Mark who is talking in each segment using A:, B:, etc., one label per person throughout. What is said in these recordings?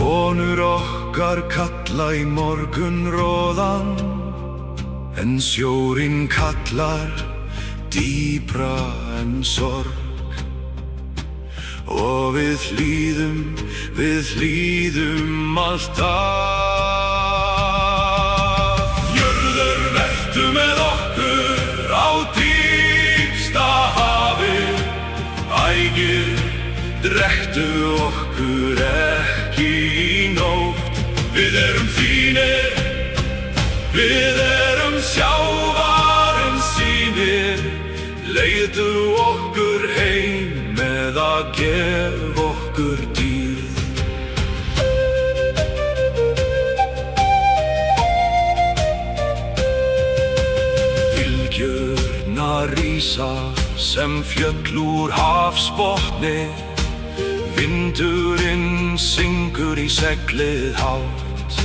A: Konur okkar kalla í morgunroðan, en sjórinn kallar dýpra en sorg. Og við hlýðum alltaf. Jörður, vertu með okkur á dýpsta hafi. Ægir, drekktu okkur ekki í nótt. Við erum þínir, við erum sjávarins sýnir. Leiddu okkur heim með að gef okkur dýrð. Bylgjurnar rísa sem fjöll úr hafsbotni. Vindurinn syngur í seglið hátt.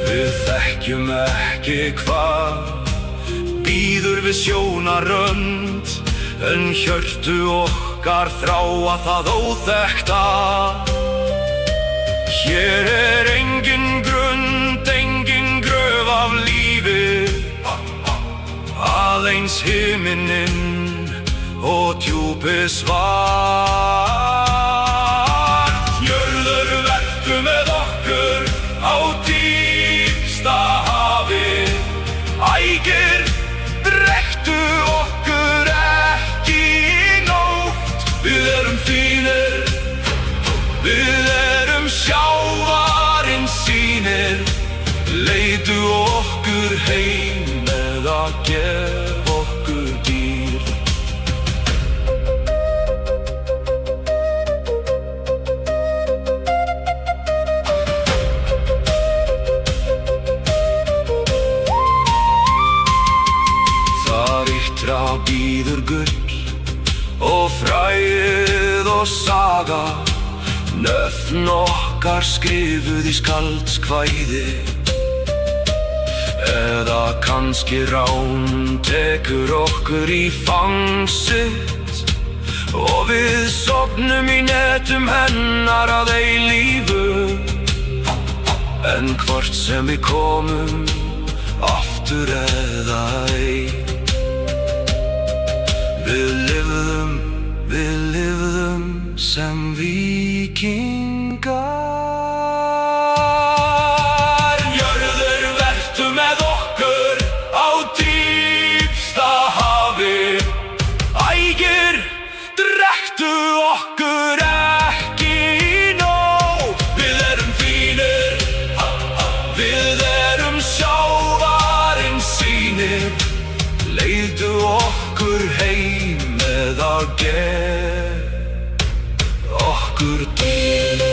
A: Við þekkjum ekki hvað bíður við sjónarrönd, en hjörtu okkar þráa það óþekkta. Hér engin grund, engin gröf af lífi, aðeins himinninn og djúpið svart. Jörður, vertu með okkur á dýpsta hafi. Ægir, drekktu okkur ekki í nótt. Við erum þínir, við erum sjávarins sýnir. Leiddu okkur heim með að gef okkur dýrð. Bíður gull og frægð og saga, nöfn okkar skrifuð í skaldskvæði. Eða kannski rán tekur okkur í fang sitt, og við sofnum í netum hennar að eilífu. En hvort sem við komum aftur eða ei, við lifðum sem víkingar. Jörður, vertu með okkur á dýpsta hafi. Ægir, drekktu okkur ekki í nótt. Við erum þínir, við erum sjávarins sýnir. Leiddu okkur heim með að gef okkur dýrð.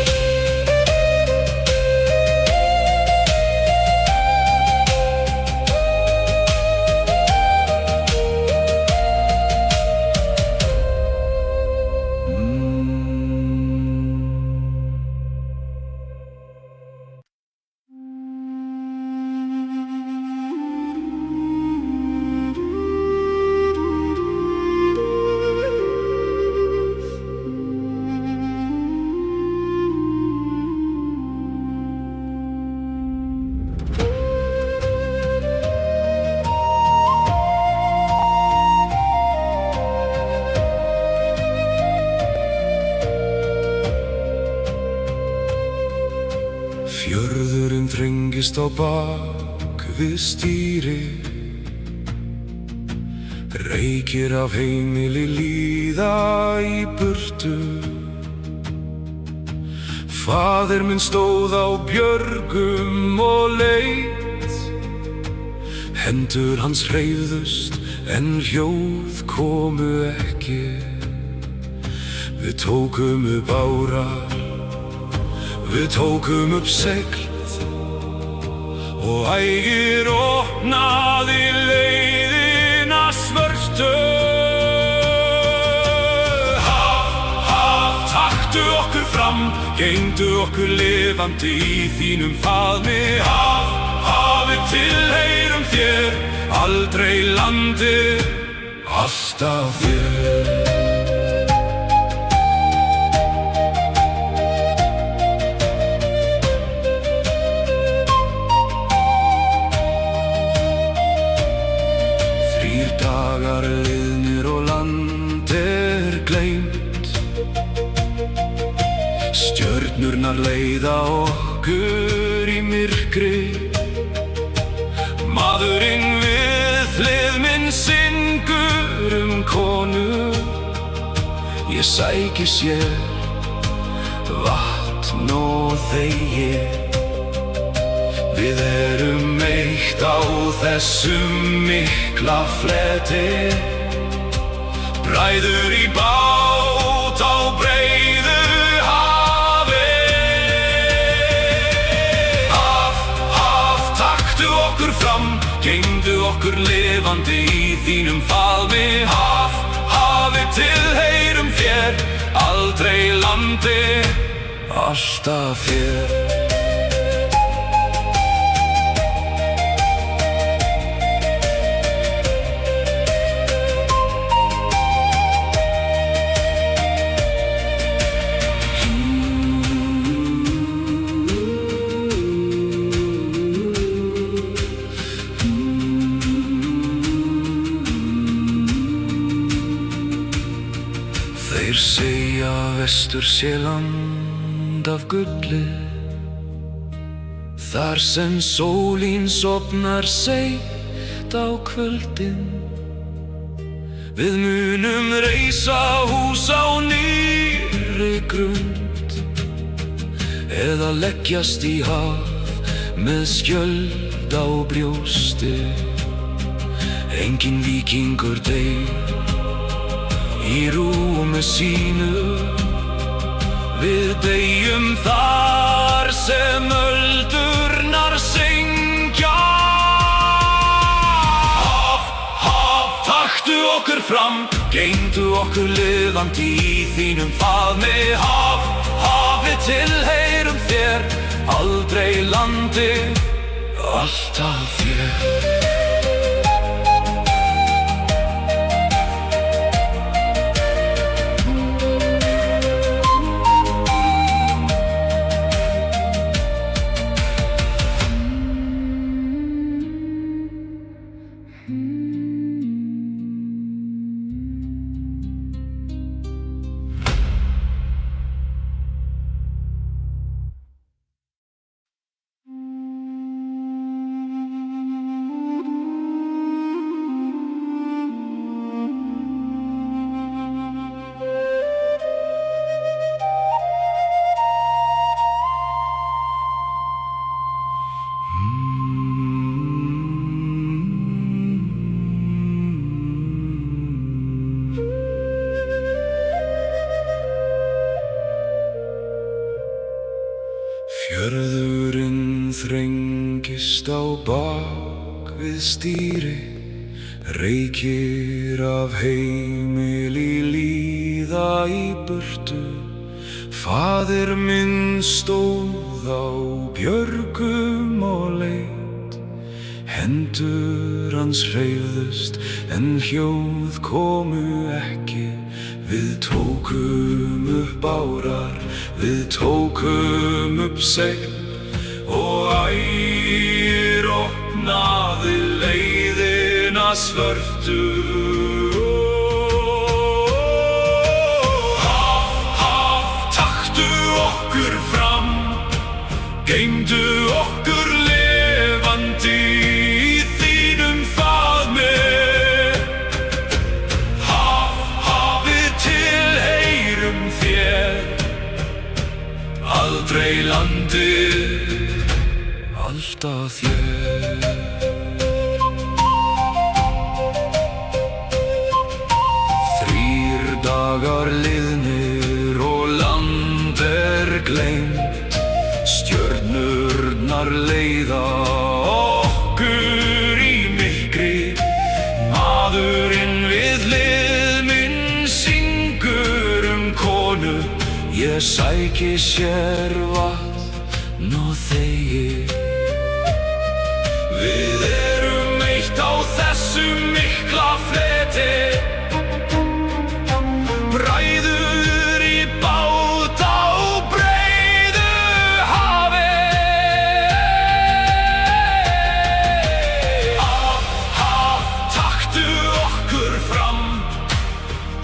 A: Fjörðurinn þrengist á bak við stýri. Reykir af heimili líða í burtu. Faðir minn stóð á björgum og leit. Hendur hans hreyfðust en hljóð komu ekki. Við tókum upp árar, við tókum upp segl, og Ægir opnaði leiðina svörtu. Haf, taktu okkur fram, geymdu okkur lifandi í þínum faðmi. Hafið tilheyrum þér, aldrei landi, alltaf þér. Stjörnurnar leiða okkur í myrkri. Maðurinn við hlið minn syngur konu. Ég sæki sér vatn og þegi. Við erum eitt á þessum mikla fleti. Bræður í bát á breiðu hafi. Haf, taktu okkur fram, geymdu okkur lifandi í þínum faðmi. Hafið tilheyrum þér, aldrei landi, alltaf þér. Þeir segja vestur sé land af gulli, þar sem sólin sofnar seint á kvöldin. Við munum reisa hús á nýrri grund, eða leggjast í haf með skjöld á brjósti. Enginn víkingur deyr í rúmi sínu. Við deyjum þar sem öldurnar syngja. Haf, taktu okkur fram, geymdu okkur lifandi í þínum faðmi. Hafið tilheyrum þér, aldrei landi, alltaf þér. Fjörðurinn þrengist á bak við stýri. Reykir af heimili líða í burtu. Faðir minn stóð á björgum og leit. Hendur hans hreyfðust en hljóð komu ekki. Við tókum upp árar, við tókum upp segl, og Ægir opnaði leiðina svörtu. Haf, taktu okkur fram, geymdu okkur lifandi í þínum faðmi. Aldrei landi, alltaf þér. Þrír dagar liðnir og land gleymt. Stjörnurnar leiða okkur í myrkri. Maðurinn við hlið minn syngur konu. Ég sæki sér vatn og þegi. Við erum eitt á þessum mikla fleti. Bræður í bát á breiðu hafi. Haf, taktu okkur fram,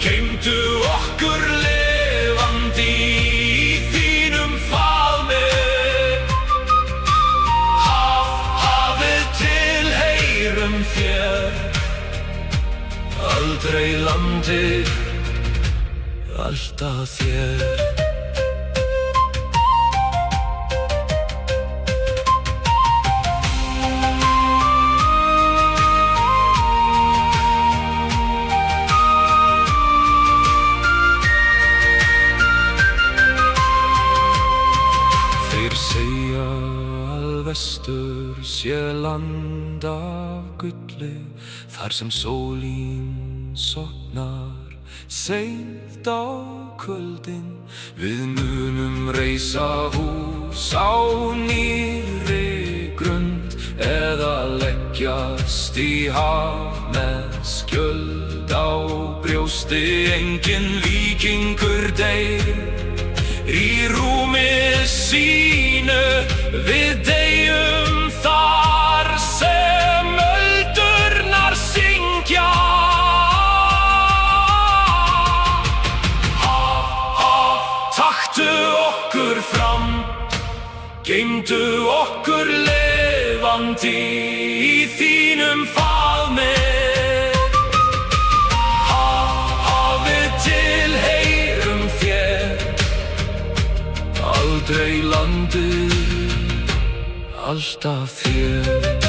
A: geymdu okkur lifandi í þínum faðmi. aldrei landi, alltaf þér. Þeir segja að vestur sé land af gulli, þar sem sólin sofnar seint á kvöldin. Við munum reisa hús á nýrri grund, eða leggjast í haf með skjöld á brjósti. Enginn víkingur deyr í rúmi sínu, við deyjum þar sem öldurnar syngja. Haf, haf, taktu okkur fram, geymdu okkur lifandi í þínum faðmi. Aldrei landið, alltaf þér.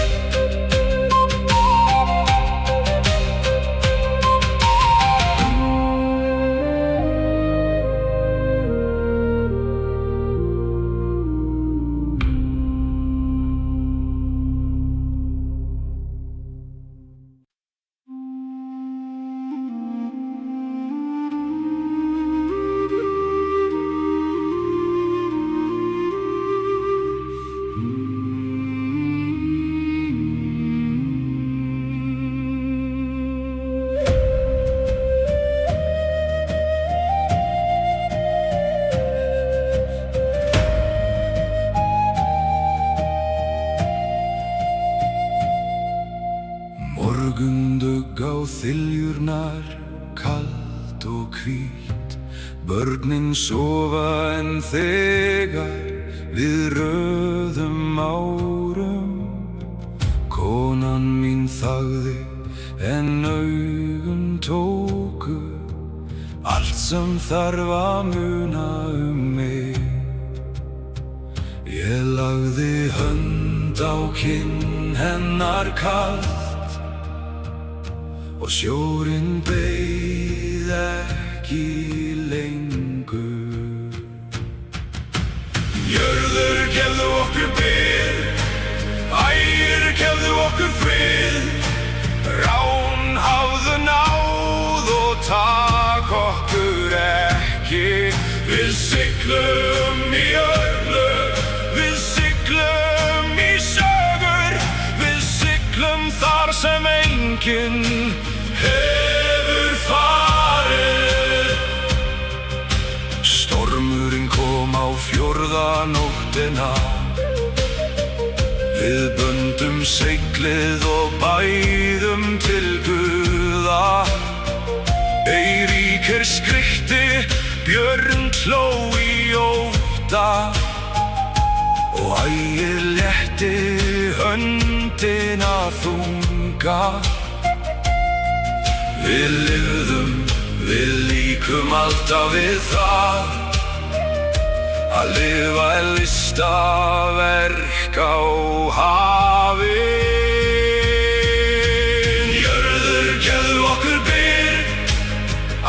A: Morgundugg á þiljurnar, kalt og hvít. Börnin sofa en þegar við röðum árum. Konan mín þagði en augun tóku allt sem þarf að muna mig. Ég lagði hönd á kinn hennar kalt, og sjórinn beið ekki lengur. Jörður, gefðu okkur byr, ægir, gefðu okkur frið. Rán, hafðu náð og takk okkur ekki. Við siglum í örlög, við siglum í sögur, við siglum þar sem enginn hefur farið. Stormurinn kom á 4. nóttina, við böndum seglið og bæðum til Guða. Eiríkur skríkti, Björn hló í ótta, og ægir létti höndina þunga. Við lifðum, við líkum alltaf við það, að lifa er listaverk á hafi. Jörður, gefðu okkur byr,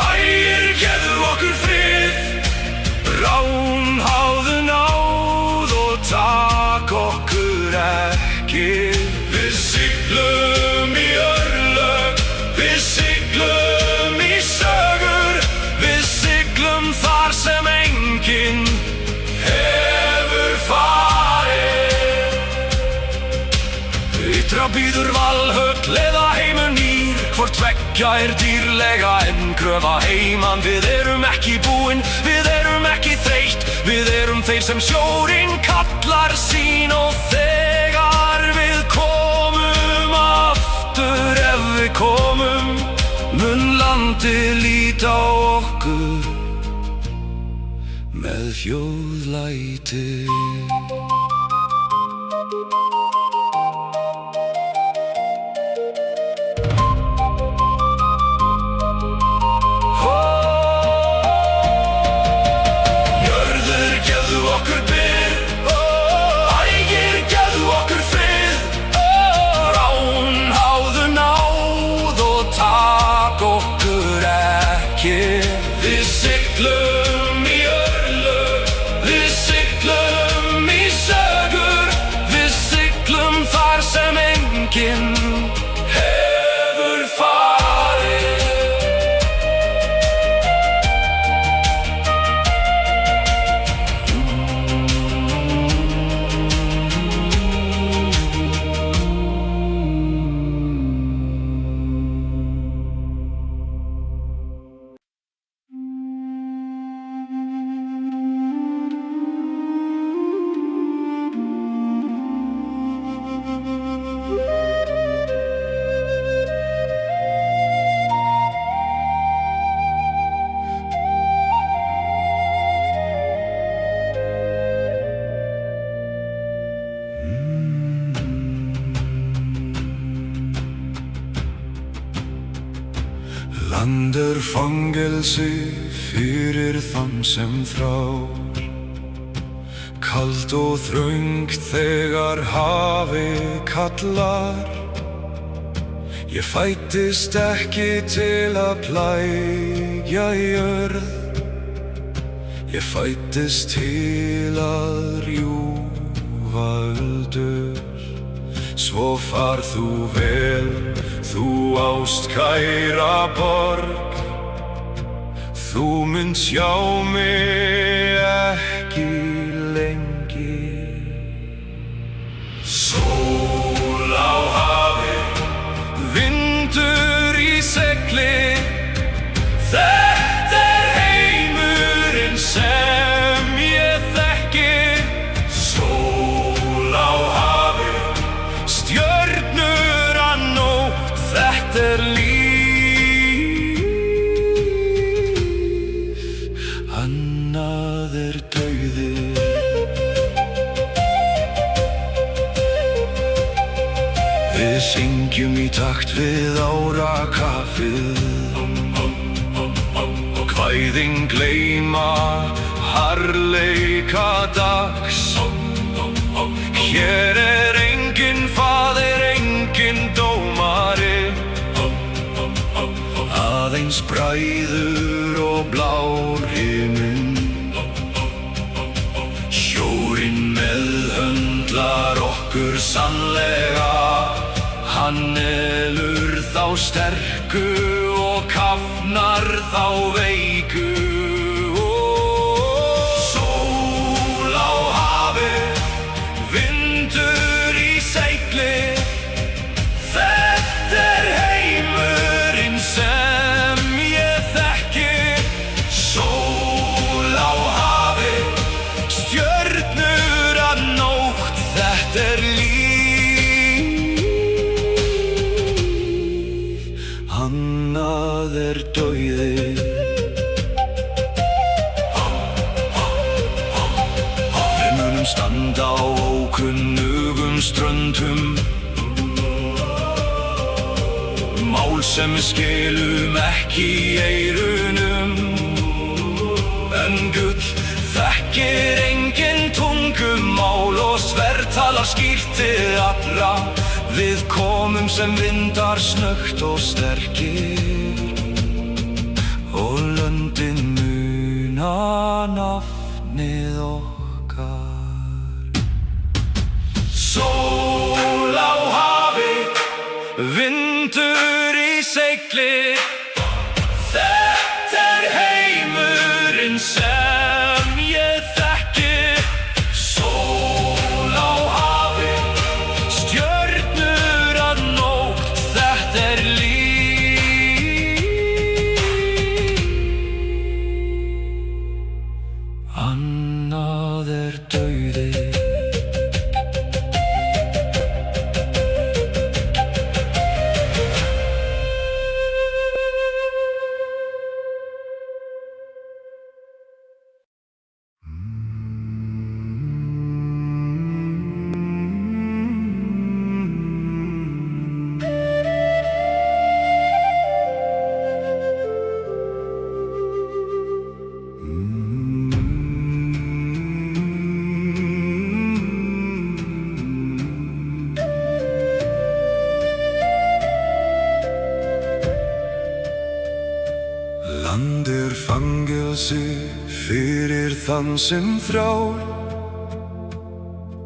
A: ægir, gefðu okkur frið. Rán, hafðu náð og takk okkur ekki. Við siglum í örlög, við siglum í sögur, við siglum þar sem enginn hefur farið. Ytra bíður Valhöll eða heimur nýr, hvort tveggja dýrlega en gröfa heiman. Við erum ekki búin, við erum ekki þreytt, við erum þeir sem sjórinn kallar sín. Og þegar við komum aftur, ef við komum, mun landið líta á okkur með hljóðlæti. okkur byr, ægir gefðu okkur frið, ránháðu náð og tak okkur ekki. Við siglum í örlög, við siglum í sögur, við siglum þar sem enginn hefur farið. Land fangelsi fyrir þann sem þrár, kalt og þröngt þegar hafi kallar. Ég fæddist ekki til að plægja jörð, ég fæddist til að rjúfa öldur. Svo far þú vel, þú ástkæra borg, þú munt sjá mig ekki lengi. Sól á hafi, vindur í segli, þetta heimurinn sem ég þekki. Sól á hafi, stjörnur að nótt, þetta líf. Annað dauði. Við syngjum í takt við árakafið, kvæðin gleyma harðleika dags. Hér enginn faðir, enginn dómari, aðeins bræður og blár himinn. Sjórinn meðhöndlar okkur sannlega, hann elur þá sterku og kafnar þá veiku. Sól á hafi, vindur í segli, þetta heimurinn sem ég þekki. Sól á hafi, stjörnur að nótt, þetta líf. Annað dauði. Við munum standa á ókunnugum ströndum, mál sem við skilum ekki í eyrunum. En Gull þekkir engin tungumál og sverðtalar skýrt til allra. Við komum sem vindar snöggt og sterkir, og löndin muna nafnið okkar. Sól á hafi, vindur í segli, þetta heimurinn sem ég þekki. Sól á hafi, stjörnur að nótt, þetta líf. Annað dauði. fyrir þann sem þrár.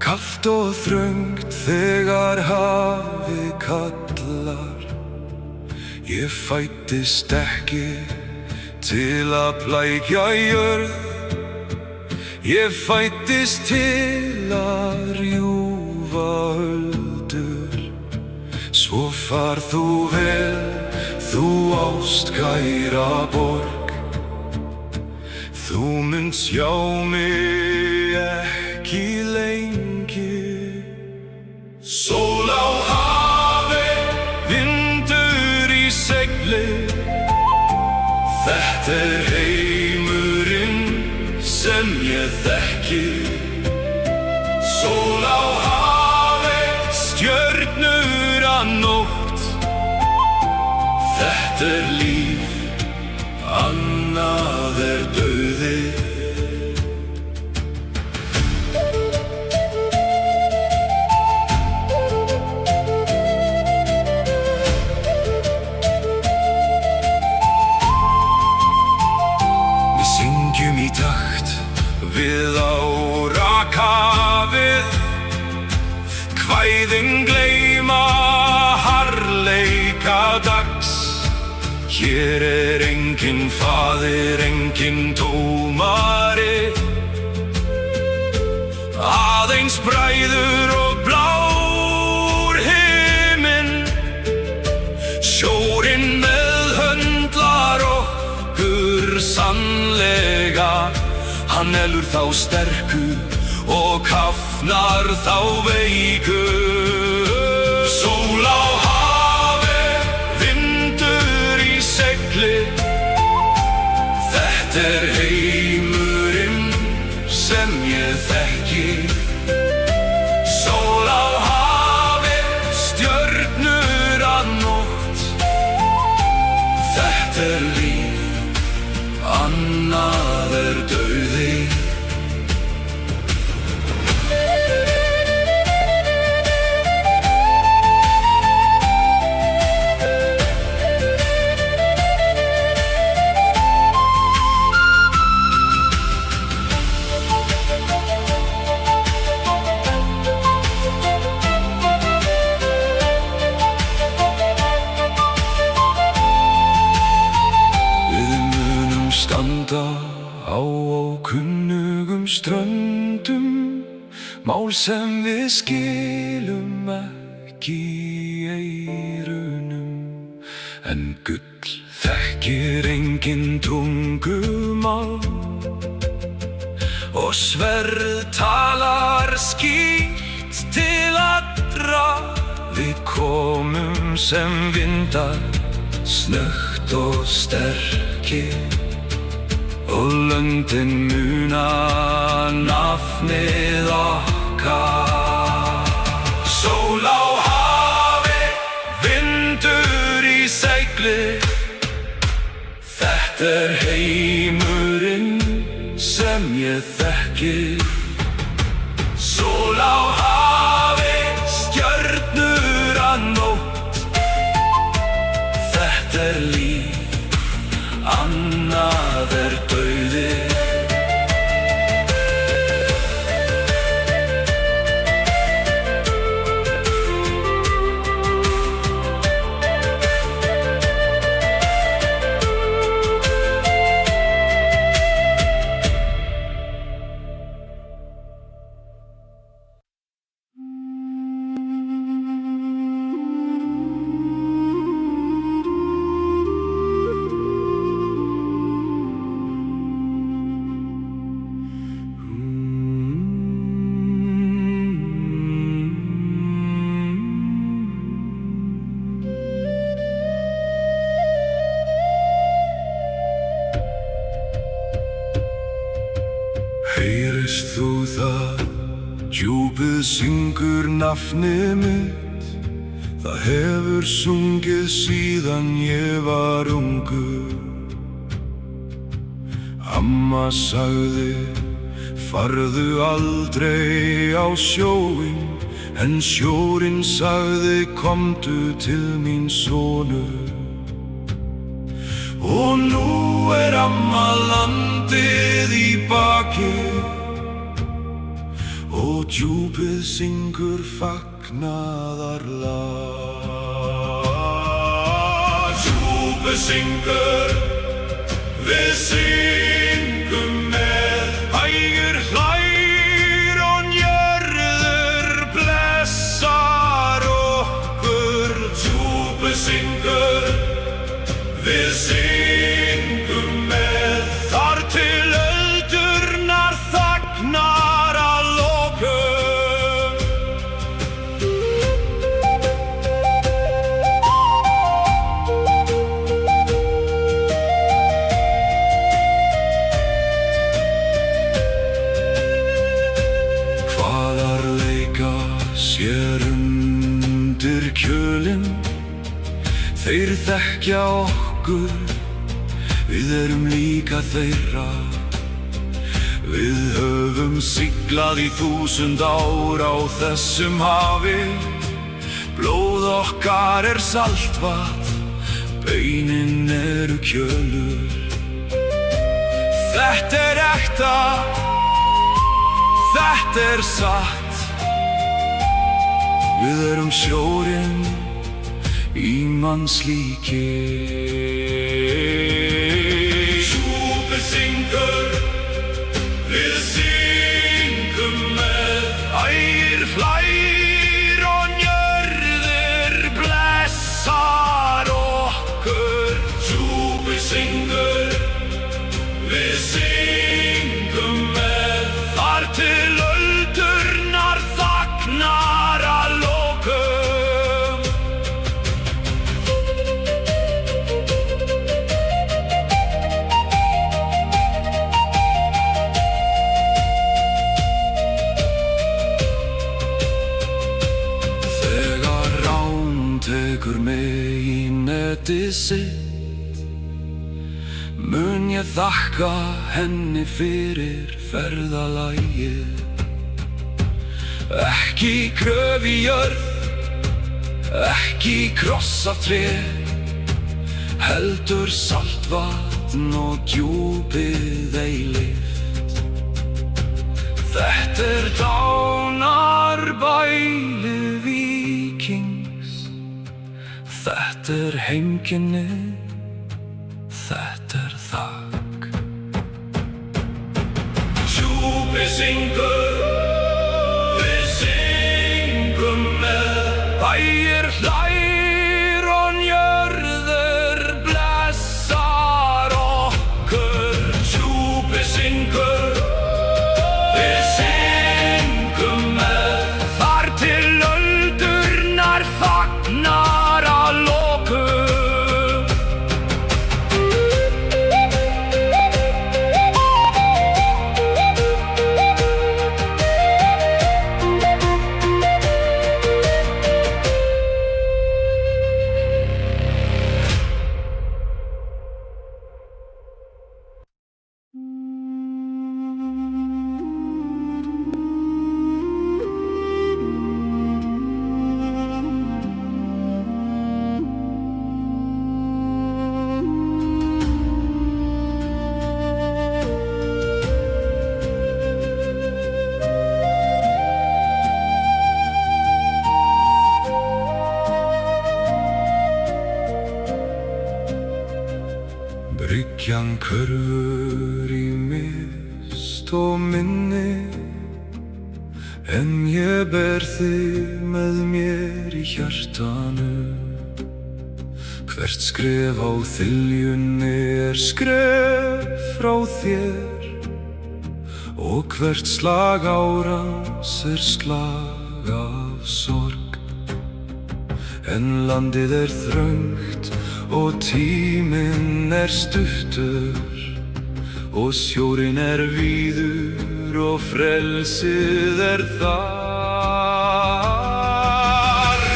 A: Kalt og þröngt þegar hafið kallar. Ég fæddist ekki til að plækja jörð. Ég fæddist til að rjúfa öldur. Svo far þú vel, þú ástkæra borg. Þú munt sjá mig ekki lengi. Sól á hafi, vindur í segli. Þetta heimurinn sem ég þekki. Sól á hafi, stjörnur að nótt. Þetta líf, annað dauði. Við syngjum í takt við árakafið. Kvæðin gleyma harðleika dags. Hér enginn faðir, enginn dómari. Aðeins bræður og blár himinn. Sjórinn meðhöndlar okkur sannlega. Hann elur þá sterku og kafnar þá veiku. Sól á hafi, vindur í segli. Þetta heimurinn sem ég þekki. Sól á hafi, stjörnur að nótt. Þetta líf, annað dauði. Standa á ókunnugum ströndum. Mál sem við skilum ekki í eyrunum. En gull þekkir engin tungumál. Og sverð talar skýrt til allra. Við komum sem vindar, snöggt og sterkir. Og löndin muna nafnið okkar. Sól á hafi, vindur í segli. Þetta heimurinn sem ég þekki. Sól á hafi, stjörnur að nótt. Þetta líf, annað dauði. Heyrist þú það, djúpið syngur nafnið mitt. Það hefur sungið síðan ég var ungur. Amma sagði, farðu aldrei á sjóinn. En sjórinn sagði, komdu til mín sonur. Og nú amma landið í baki og djúpið syngur fagnaðarlag. Djúpið syngur, við syngum með. Hægir hlær og njörður blessar okkur. Djúpið syngur, við syngum með. Þar til öldurnar þagnar að lokum. Hvaðar leika sér undir kjölinn, þeir þekkja okkur, við erum líka þeirra. Við höfum siglað í 1000 ár á þessum hafi. Blóð okkar saltvatn, beinin eru kjölur. Þetta ekta, þetta satt. Við erum sjórinn í mannslíki. Djúpið syngur, við syngum með. Ægir hlær og njörður blessar okkur. Djúpið syngur, við syngum með. Þar til öldurnar þagnar að lokum. Þegar rán tekur mig í netið sitt, mun ég þakka henni fyrir ferðalagið. Ekki gröf í jörð, ekki kross af tré, heldur saltvatn og djúpið eilíft. Þetta dánarbæli víkings, þetta heimkynni, þetta þakk. Djúpið syngur, við syngum með. Ægir hlær og njörður blessar okkur. Djúpið syngur, við syngum með. Þar til öldurnar þagnar að lokum. Bryggjan körfur í mist og minni, en ég ber þig með mér í hjartanu. Hvert skref á þiljunni skref frá þér, og hvert slag árans slag af sorg. En landið þröngt og tíminn stuttur, og sjórinn víður og frelsið þar.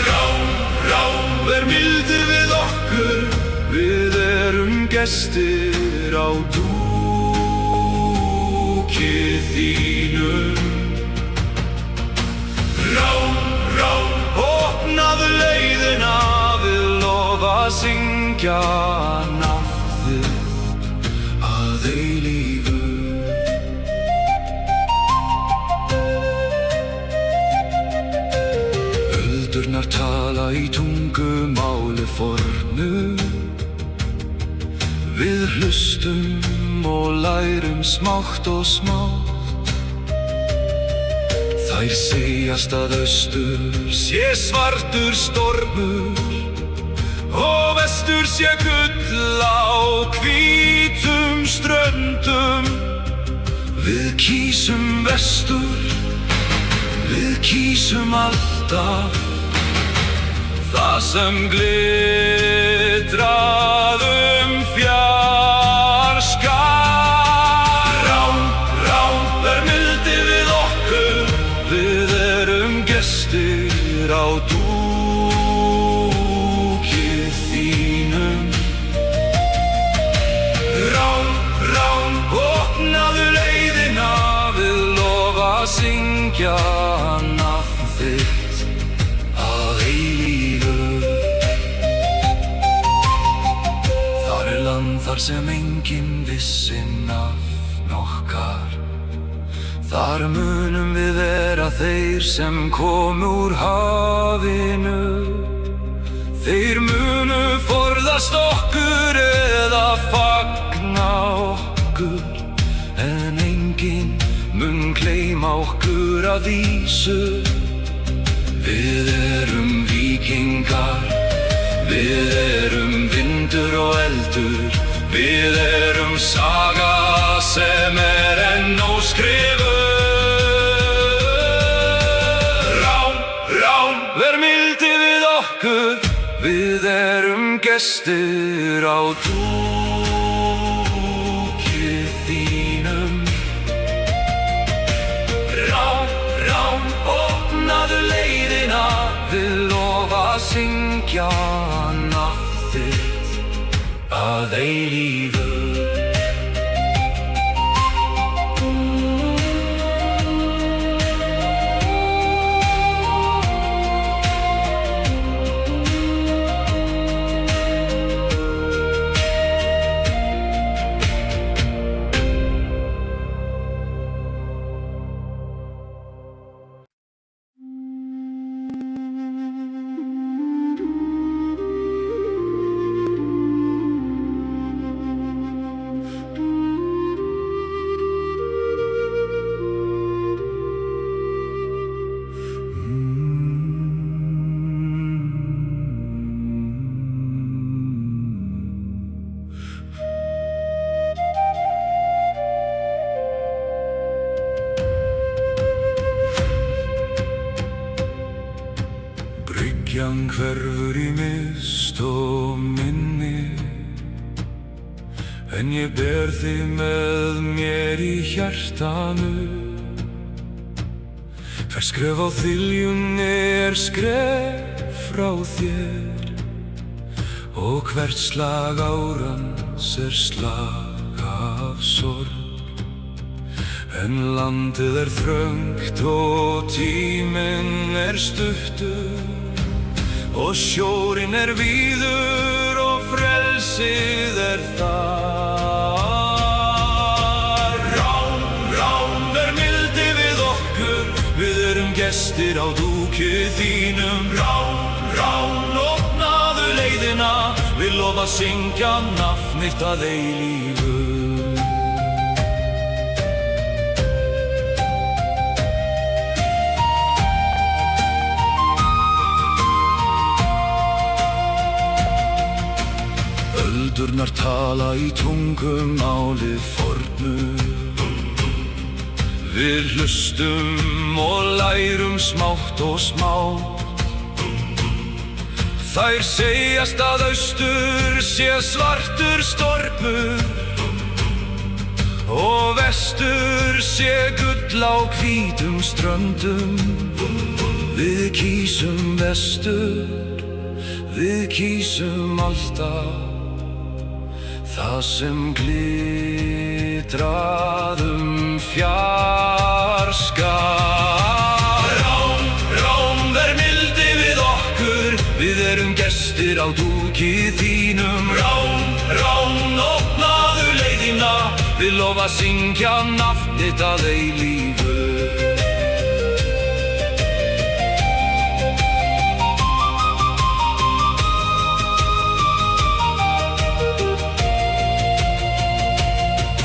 A: Rán, rán, ver mildi við okkur, við erum gestir á dúki þínum. Rán, rán, opnaðu leiðina, við lofa að syngja nafn þitt smátt og smátt. Þær segjast að austur sé svartur stormur og vestur sé gull á hvítum ströndum. Við kýsum vestur, við kýsum alltaf það sem glitrað fjarska. Rán, rán, ver mildi við okkur, við erum gestir á dúki þínum. Rán, rán, opnaðu leiðina, við lofa að syngja nafn þitt að eilífu. Þar er land þar sem enginn vissi nafn okkar. Þar munum við vera þeir sem komu úr hafinu. Þeir munu forðast okkur eða fagna okkur, en enginn mun gleyma okkur að vísu. Við erum víkingar, við erum vindur og eldur, við erum saga sem enn óskrifuð. Rán, rán, ver mildi við okkur, við erum gestir á dúki þínum. Rán, rán, opnaðu leiðina, við lofa að syngja nafn þitt að eilífu. Bryggjan hverfur í mist og minni, en ég ber þig með mér í hjartanu. Hvert skref á þiljunni er skref frá þér, og hvert slag árans er slag af sorg. En landið er þröngt og tíminn er stuttur, og sjórinn er víður og frelsið er þar. Rán, rán, ver mildi við okkur, við erum gestir á dúki þínum. Rán, rán, opnaðu leiðina, við lofa að syngja nafn þitt að eilífu. Öldurnar tala í tungumáli fornu, við hlustum og lærum smátt og smátt. Þær segjast að austur sé svartur stormur og vestur sé gull á hvítum ströndum. Við kýsum vestur, við kýsum alltaf það sem glitrað fjarska. Rán, rán, ver mildi við okkur, við erum gestir á dúki þínum. Rán, rán, opnaðu leiðina, við lofa að syngja nafn þitt að eilífu.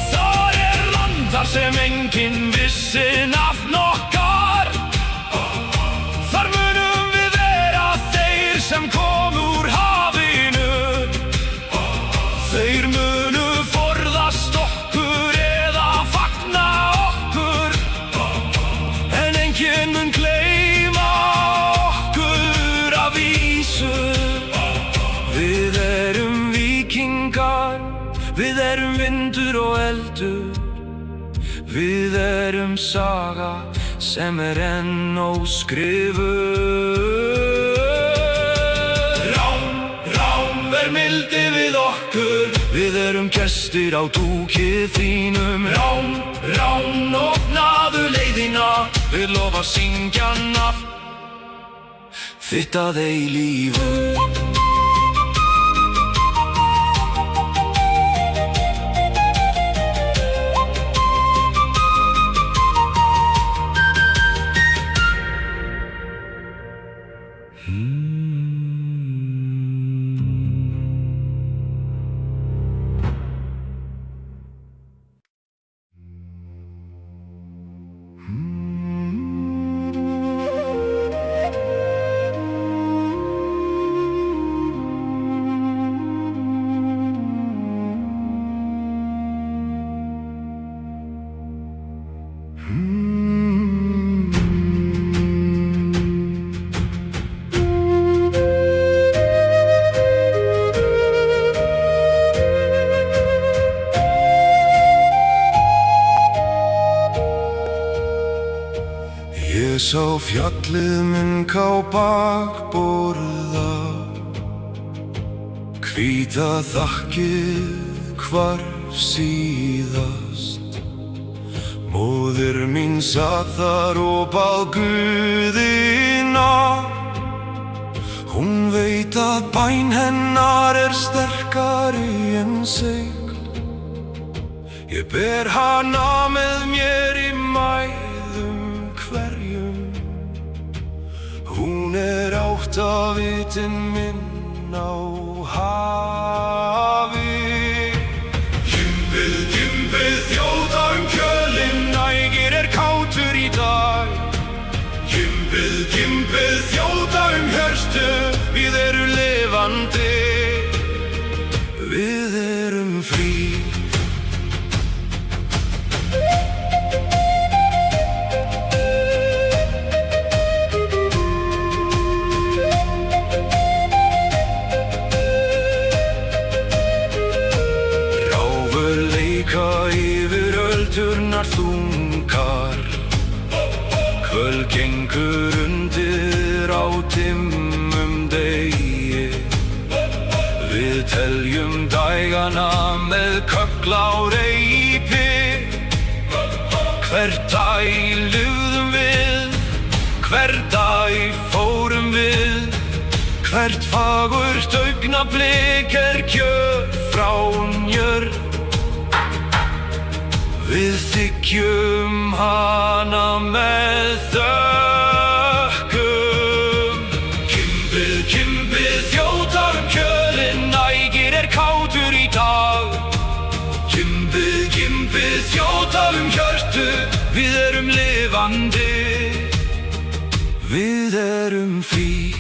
A: Þar er land sem enginn vissi nafn okkar. Þar munum við vera þeir sem kom úr hafinu. Þeir munu forðast okkur eða fagna okkur, en enginn mun gleyma okkur af vísu. Við erum víkingar, við erum vindur og eldur. Við erum saga sem enn óskrifuð. Rán, ver mildi við okkur. Við erum gestir á dúkið þínum. Rán, opnaðu leiðina. Við lofa syngja nafn þitt að eilífu. Ég sá fjallið Munká bakborða, hvíta þakkið hvarf síðast. Móðir mín sat þar og bað Guðina. Hún veit að bæn hennar sterkari en segl. Ég ber hana með mér í mæðum hverjum. Hún áttavitin minn á hafi. Gymbið, þjóta kjölinn, nægir kátur í dag. Gymbið, þjóta hjörtu, við erum lifandi. Við erum frí. Yfir öldurnar þungar, kvöld gengur undir á dimmum degi. Við teljum dægana með köggl á reipi. Hvern dag lifðum við, hvern dag fórum við. Hvert fagurt augnablik gjöf frá njörð. Við þiggjum hana með þökkum. Gymbið, þjóta kjölinn, nægir kátur í dag. Gymbið, þjóta hjörtu, við erum lifandi. Við erum frí.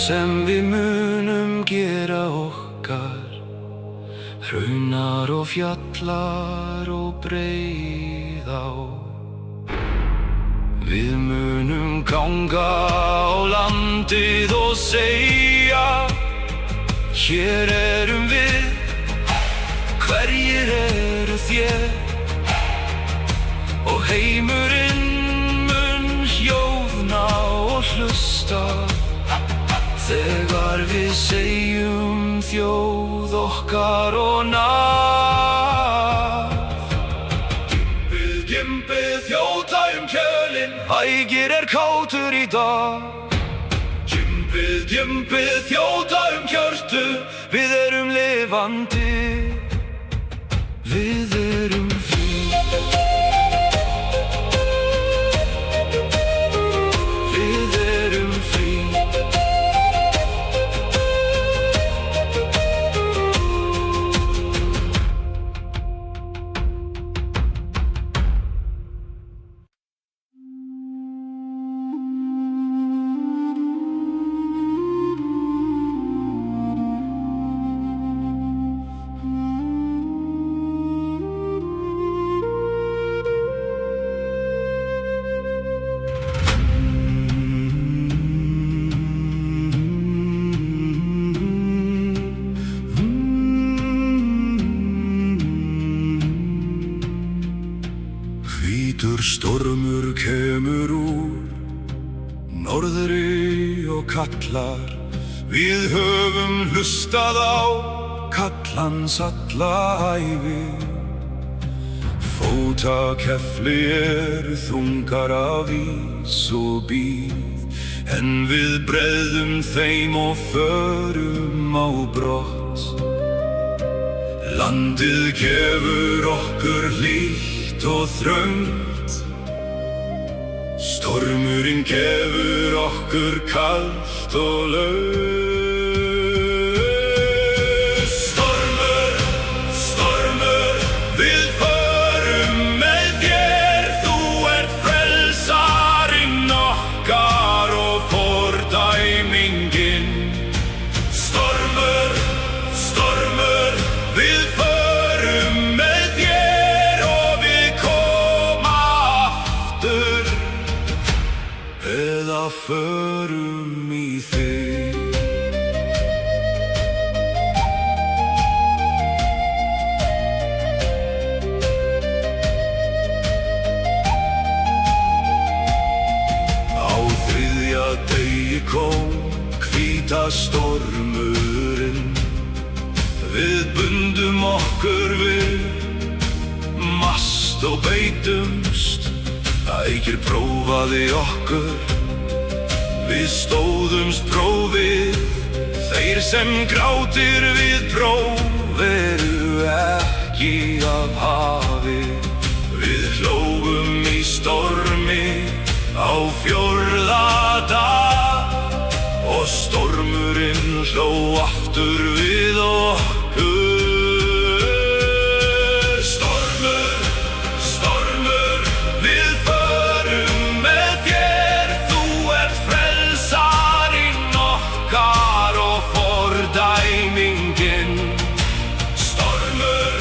A: Sem við munum gera okkar, hraunar og fjallar og breið á. Við munum ganga á landið og segja: hér erum við, hverjir eru þér? Og heimurinn mun hljóðna og hlusta þegar við segjum þjóð okkar og nafn. Gymbið, þjóta kjölinn, ægir kátur í dag. Gymbið, þjóta hjörtu, við erum lifandi. Við erum frí. Hvítur stormur kemur úr norðri og kallar. Við höfum hlustað á kall hans alla ævi. Fótakefli eru þungar af ís og bíð, en við breiðum þeim og förum á brott. Landið gefur okkur hlýtt og þröngt, stormurinn gefur okkur kalt og laust. Stormur, stormur, við förum með þér. Þú ert frelsarinn okkar og fordæmingin. Stormur, stormur, við förum með þér og við koma aftur, eða förum í þig. Á þriðja degi kom hvíta stormurinn. Við bundum okkur við mast og beitumst. Ægir prófaði okkur, við stóðumst prófið. Þeir sem grátir við próf eru ekki af hafi. Við hlógum í stormi á 4. dag og stormurinn hló aftur við okkur. Stormur, stormur, við förum með þér. Þú ert frelsarinn okkar og fordæmingin. Stormur,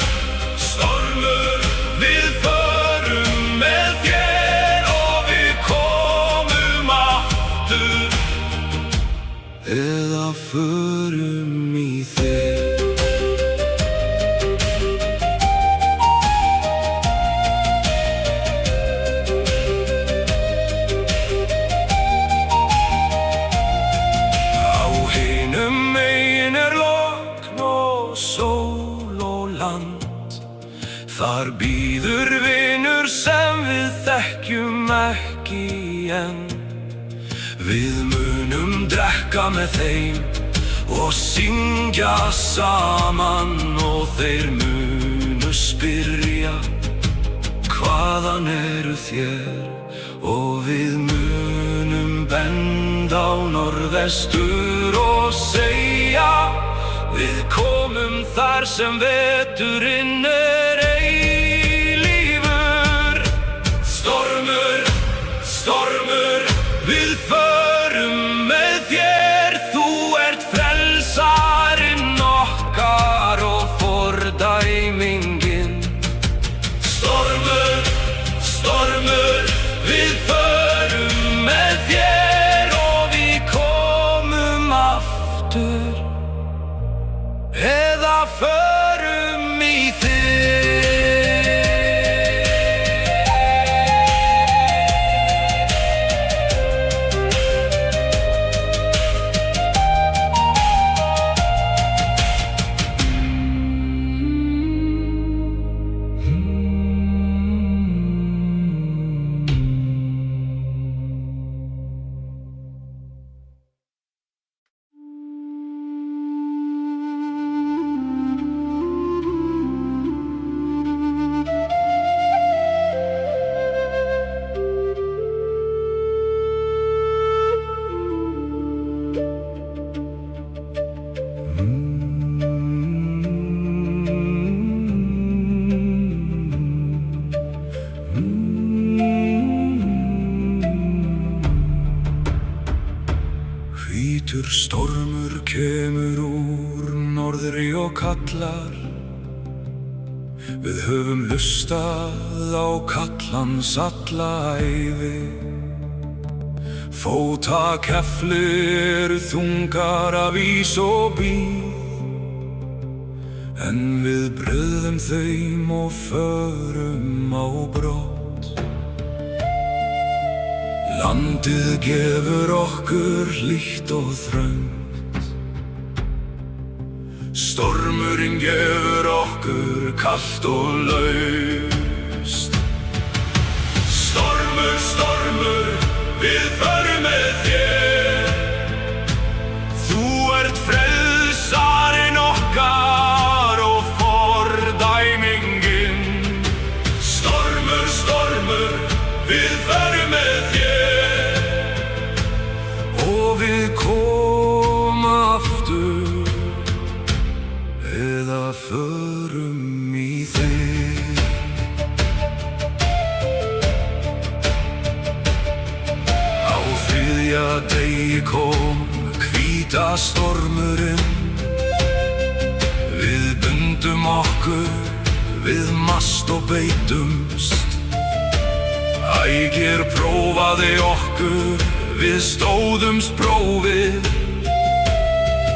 A: stormur, við förum með þér og við komum aftur, eða förum í þig. Á hinum megin logn og sól og land. Þar bíður vinur sem við þekkjum ekki enn. Við munum drekka með þeim og syngja saman, og þeir munu spyrja: hvaðan eru þér? Og við munum benda á norðvestur og segja: við komum þar sem veturinn er eilífur. Stormur, stormur, við förum með þér. Þú ert frelsarinn okkar og fordæmingin. Stormur, stormur, við förum með þér og við komum aftur, eða förum í þig. Hvítur stormur kemur úr norðri og kallar. Við höfum hlustað á kall hans alla ævi. Fótakefli eru þungar af ís og bíð, en við bröðum þeim og förum á brott. Landið gefur okkur hlýtt og þröngt. Stormurinn gefur okkur kalt og laust. Stormur, stormur, við förum með þér. Þú ert frelsarinn okkar og fordæmingin. Stormur, stormur, við förum með þér. Og við komum aftur eða förum í þig. Á þriðja degi kom hvíta stormurinn. Við bundum okkur við mast og beitumst. Ægir prófaði okkur, við stóðumst prófið.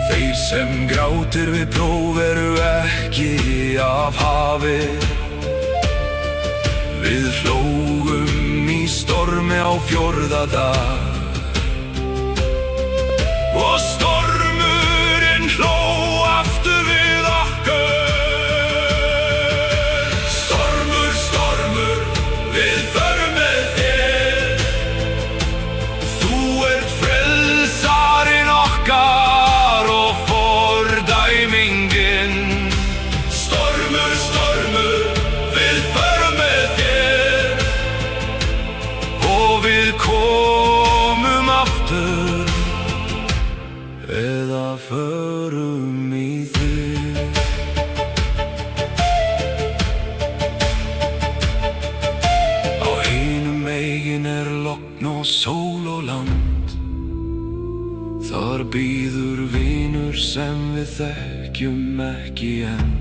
A: Þeir sem grátir við próf eru ekki af hafi. Við hlógum í stormi á 4. dag. Og stormurinn hló aftur við okkur. Stormur, stormur, við förum með þér. Þú ert frelsarinn okkar og fordæmingin. Stormur, stormur, við förum með þér. Og við komum aftur eða förum í þig. Á hinum megin logn og sól og land. Þar bíður vinur sem við þekkjum ekki enn.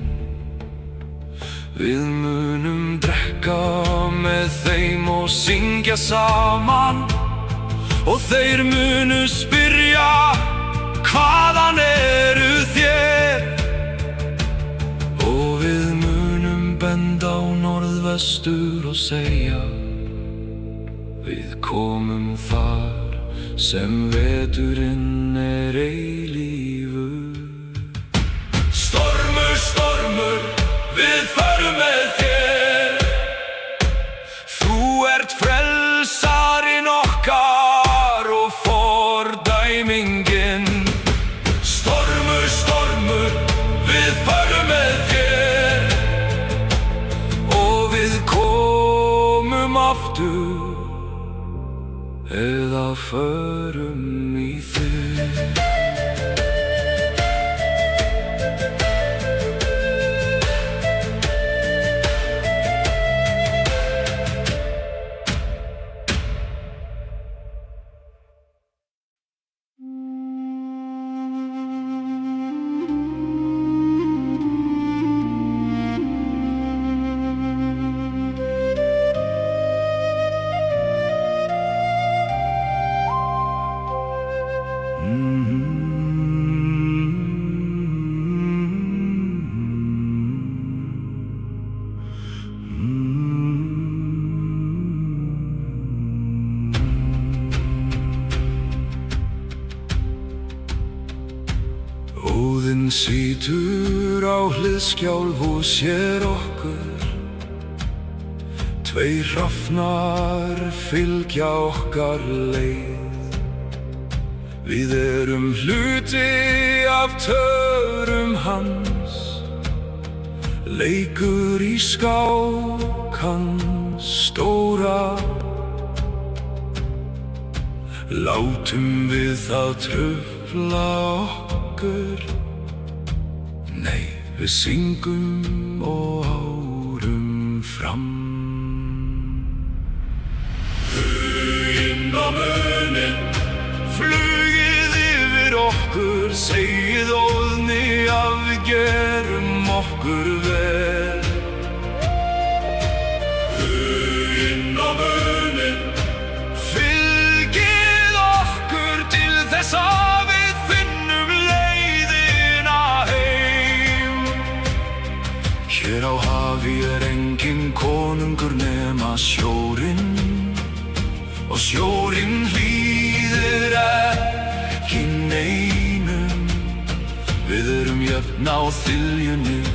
A: Við munum drekka með þeim og syngja saman. Og þeir munu spyrja: hvaðan eru þér? Og við munum benda á norðvestur og segja: við komum þar sem veturinn eilífur. Stormur, stormur, við förum með þér. Þú ert frelsarinn okkar og fordæmingin. Stormur, stormur, við förum með þér. Og við komum aftur eða förum í þig. Óðinn situr á hliðskjálf og sér okkur. Tveir hrafnar fylgja okkar leið. Við erum hluti af törum hans. Leikur í skák hans stóra. Látum við það trufla okkur. Nei, við syngum og árum fram. Huginn á muninn, flugið yfir okkur. Segið óðni að við gerum okkur vel. Huginn á muninn, fylgið okkur til þess að við finnum leiðina heim. Hér á hafi enginn konungur nema sjórinn. Og og sjórinn hlýðir ekki neinum. Við erum jöfn á þiljunni,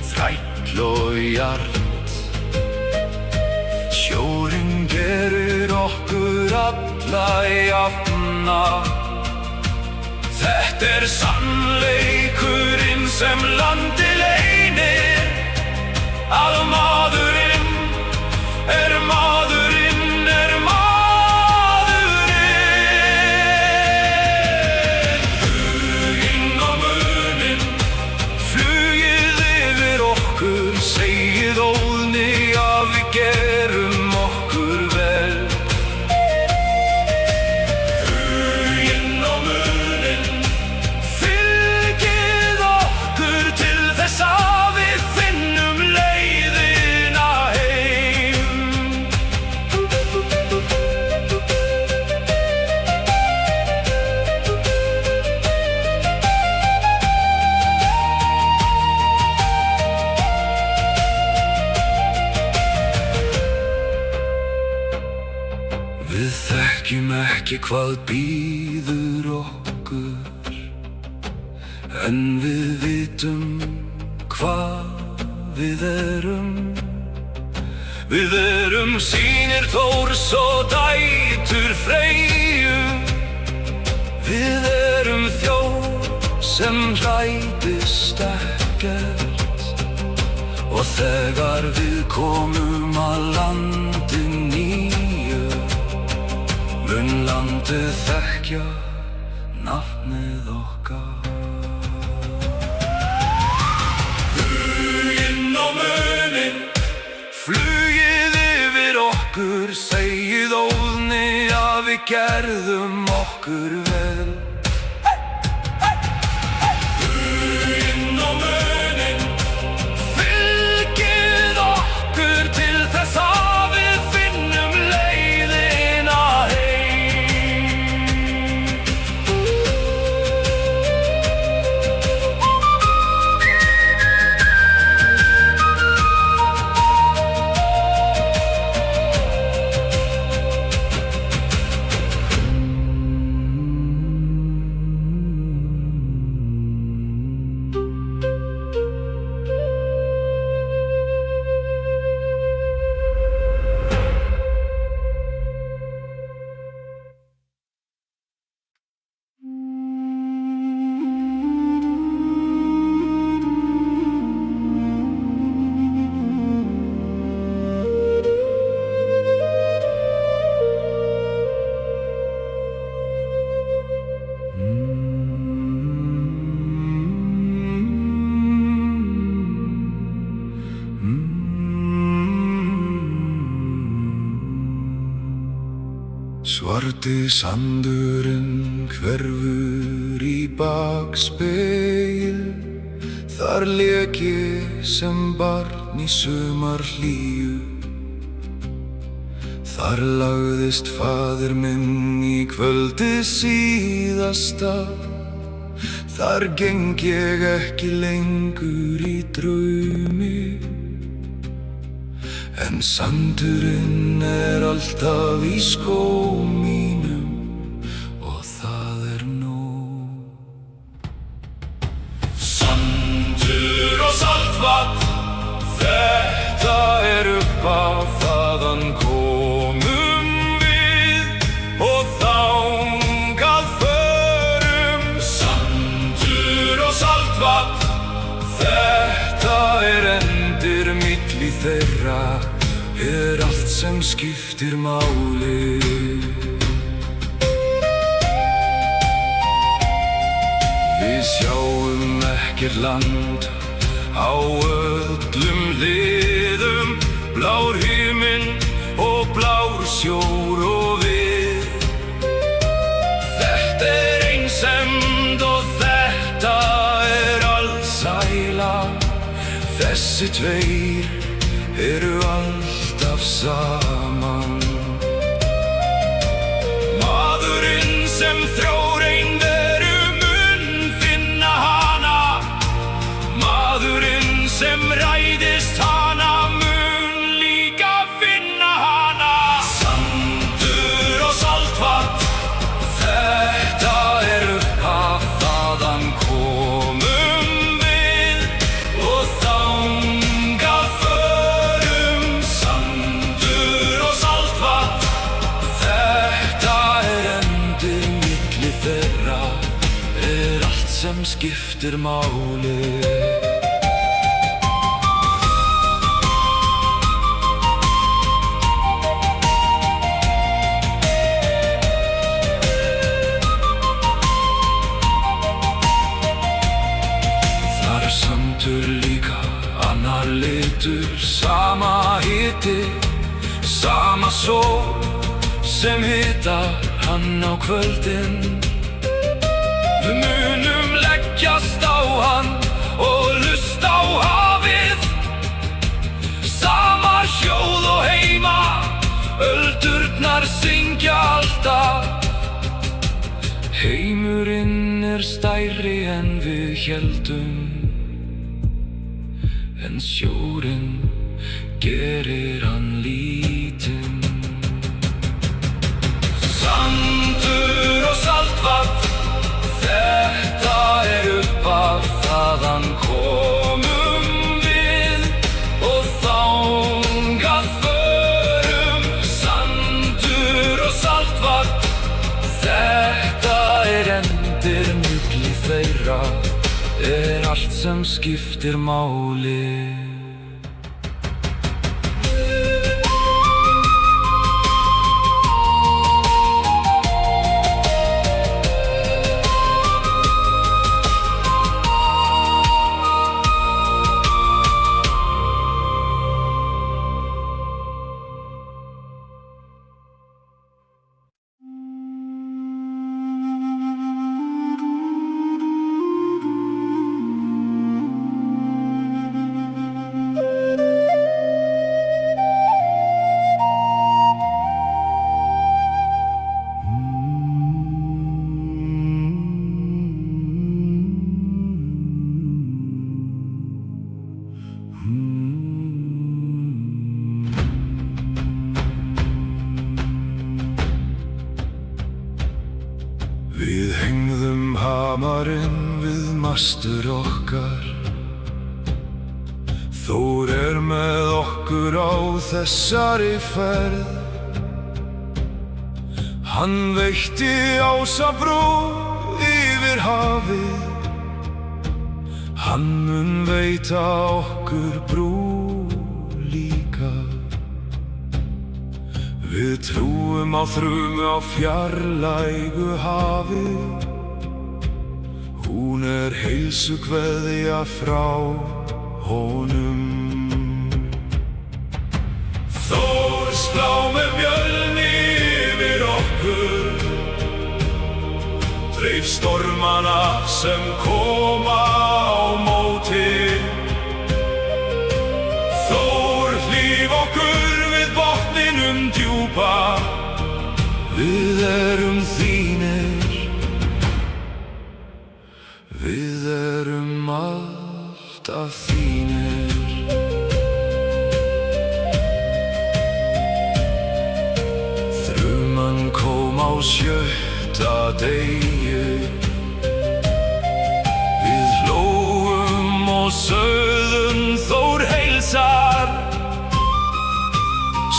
A: þræll og jart. Sjórinn gerir okkur alla jafna. Þetta sannleikurinn sem landið leynir, að maðurinn er maðurinn er maðurinn. Huginn og muninn, flugið yfir okkur, segið óðni að við gerum okkur vel. Huginn og muninn, fylgið okkur til þess að við finnum leiðina heim. Við þekkjum ekki hvað bíður okkur, en við vitum hvað við erum. Við erum synir Þórs og dætur Freyju. Við erum þjóð sem hræðist ekkert, og þegar við komum að landi nýju, mun landið þekkja nafnið okkar. Huginn og muninn, flugið yfir okkur, segið óðni að við gerðum okkur vel. Huginn og muninn, fylgið okkur til þess að við finnum leiðina heim. Svarti sandurinn hverfur í bakspegil. Þar lék ég sem barn í sumarhlýju. Þar lagðist faðir minn í kvöldið síðasta. Þar geng ég ekki lengur í draumi, en sandurinn alltaf í skó mínum, og það nóg. Sandur og saltvatn, þetta uppaf, þaðan komum við og þangað förum. Sandur og saltvatn, þetta endir milli þeirra, allt sem skiptir máli. Við sjáum ekkert land á öllum hliðum, blár himinn og blár sjór og við. Þetta einsemd og þetta alsæla, þessi tveir alltaf saman. Maðurinn sem þrár einveru mun finna hana, maðurinn sem ræðist hana mun líka finna hana. Sandur sem skiptir máli. Þar sandur líka annar litur, sama hiti, sama sól sem hitar hann á kvöldin. Við munum leggjast á hann og hlusta á hafið, sama hljóð og heima, öldurnar syngja alltaf. Heimurinn stærri en við héldum, en sjórinn gerir hann lítinn. Sandur og saltvatn, þetta upphaf, þaðan komum við og þangað förum. Sandur og saltvatn, þetta endir milli þeirra, allt sem skiptir máli. Við hengðum hamarinn við mastur okkar, Þór með okkur á þessari ferð. Hann veitti ásabrú yfir hafið, hann mun veita okkur brú líka. Við trúum á þrumu á fjarlægu hafi, hún heilsukveðja frá honum. Þór slá með mjölni yfir okkur, dreif stormana sem koma á móti. Þór hlíf okkur við botninum djúpa, við þínir, við alltaf þínir. Þruman kom á 7. degi, við hlógum og sögðum Þór heilsar.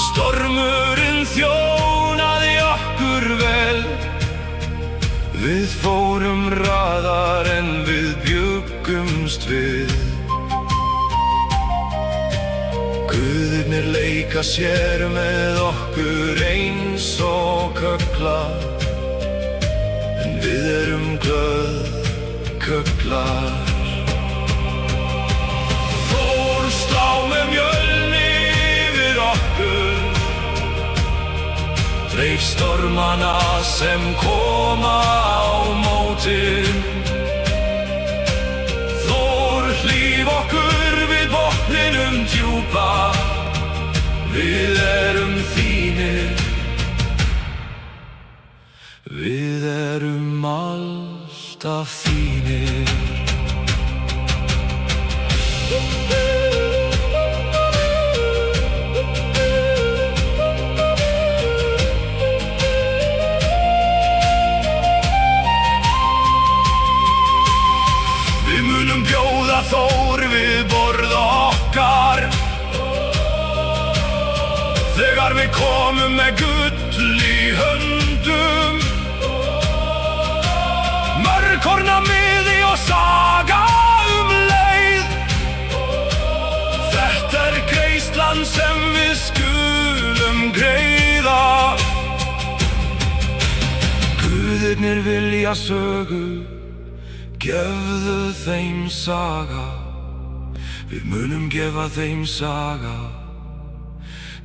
A: Stormurinn þjónaði okkur vel, við fórum hraðar en við bjuggumst við. Guðirnir leika sér með okkur eins og kögglar, en við glöð kögglar. Þór slá með mjölni yfir okkur, dreif stormana sem koma á móti. Þór hlíf okkur við botninum djúpa, við þínir, við alltaf þínir. Við munum bjóða Þór við borð okkar, þegar við komum með gull í höndum. Mörgkorna miði og saga leið. Þetta greiðslan sem við skulum greiða. Guðirnir vilja sögu, gefðu þeim saga. Við munum gefa þeim saga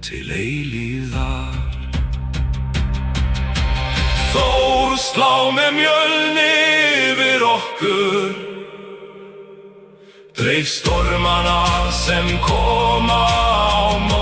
A: til eilífðar. Þór slá með mjölni yfir okkur, dreif stormana sem koma á